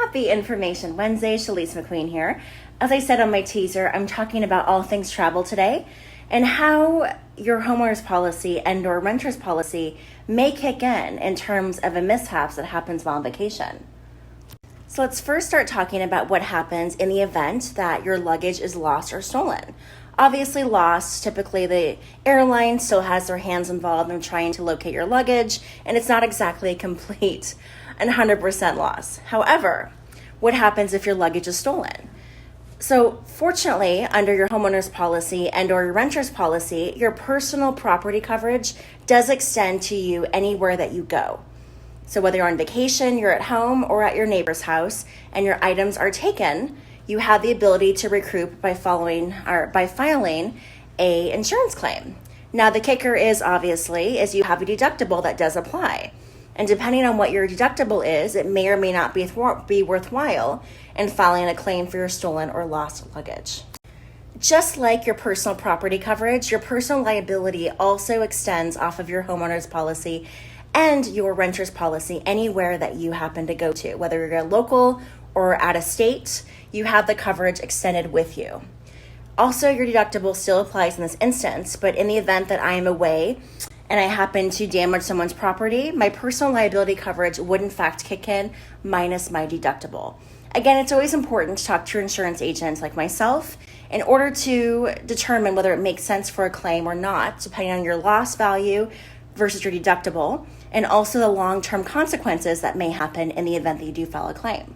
Happy Information Wednesday, Shalise McQueen here. As I said on my teaser, I'm talking about all things travel today and how your homeowner's policy and or renter's policy may kick in terms of a mishaps that happens while on vacation. So let's first start talking about what happens in the event that your luggage is lost or stolen. Obviously lost, typically the airline still has their hands involved in trying to locate your luggage, and it's not exactly a complete and 100% loss. However, what happens if your luggage is stolen? So fortunately, under your homeowner's policy and or your renter's policy, your personal property coverage does extend to you anywhere that you go. So whether you're on vacation, you're at home, or at your neighbor's house, and your items are taken, you have the ability to recoup by filing a insurance claim. Now the kicker is you have a deductible that does apply. And depending on what your deductible is, it may or may not be worthwhile in filing a claim for your stolen or lost luggage. Just like your personal property coverage, your personal liability also extends off of your homeowner's policy and your renter's policy anywhere that you happen to go to. Whether you're local or out of state, you have the coverage extended with you. Also, your deductible still applies in this instance, but in the event that I am away and I happen to damage someone's property, my personal liability coverage would in fact kick in minus my deductible. Again, it's always important to talk to your insurance agents like myself in order to determine whether it makes sense for a claim or not, depending on your loss value versus your deductible, and also the long-term consequences that may happen in the event that you do file a claim.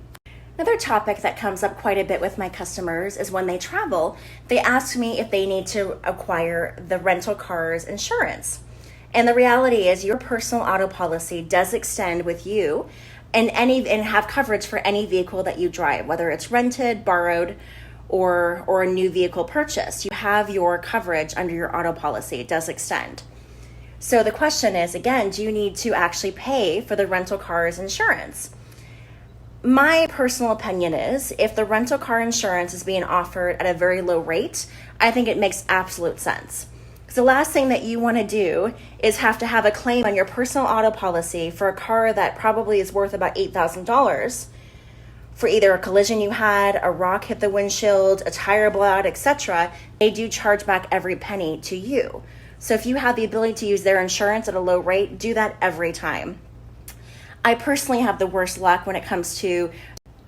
Another topic that comes up quite a bit with my customers is when they travel, they ask me if they need to acquire the rental car's insurance. And the reality is your personal auto policy does extend with you and have coverage for any vehicle that you drive, whether it's rented, borrowed, or a new vehicle purchased. You have your coverage under your auto policy. It does extend. So the question is, again, do you need to actually pay for the rental car's insurance? My personal opinion is if the rental car insurance is being offered at a very low rate, I think it makes absolute sense. The last thing that you want to do is have to have a claim on your personal auto policy for a car that probably is worth about $8,000 for either a collision you had, a rock hit the windshield, a tire blowout, etc. They do charge back every penny to you. So if you have the ability to use their insurance at a low rate, do that every time. I personally have the worst luck when it comes to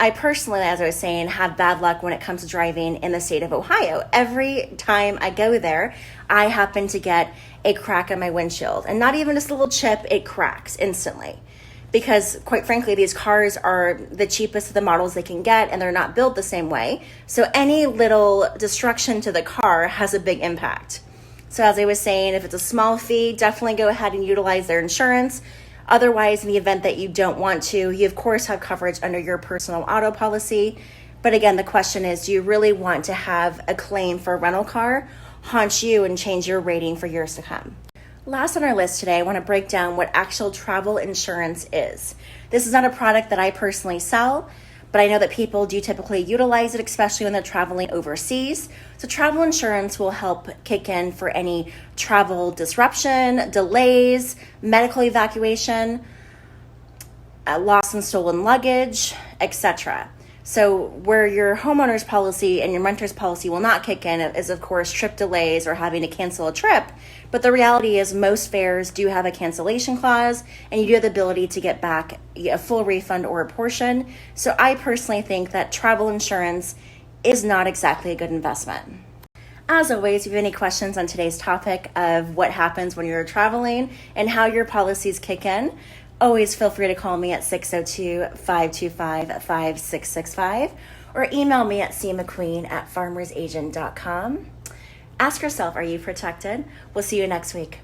as I was saying, have bad luck when it comes to driving in the state of Ohio. Every time I go there, I happen to get a crack on my windshield. And not even just a little chip, it cracks instantly. Because quite frankly, these cars are the cheapest of the models they can get, and they're not built the same way. So any little destruction to the car has a big impact. So as I was saying, if it's a small fee, definitely go ahead and utilize their insurance. Otherwise, in the event that you don't want to, you of course have coverage under your personal auto policy. But again, the question is, do you really want to have a claim for a rental car haunt you and change your rating for years to come? Last on our list today, I want to break down what actual travel insurance is. This is not a product that I personally sell, but I know that people do typically utilize it, especially when they're traveling overseas. So travel insurance will help kick in for any travel disruption, delays, medical evacuation, lost and stolen luggage, etc. So where your homeowner's policy and your renter's policy will not kick in is, of course, trip delays or having to cancel a trip. But the reality is most fares do have a cancellation clause, and you do have the ability to get back a full refund or a portion. So I personally think that travel insurance is not exactly a good investment. As always, if you have any questions on today's topic of what happens when you're traveling and how your policies kick in, always feel free to call me at 602-525-5665 or email me at cmcqueen@farmersagent.com. Ask yourself, are you protected? We'll see you next week.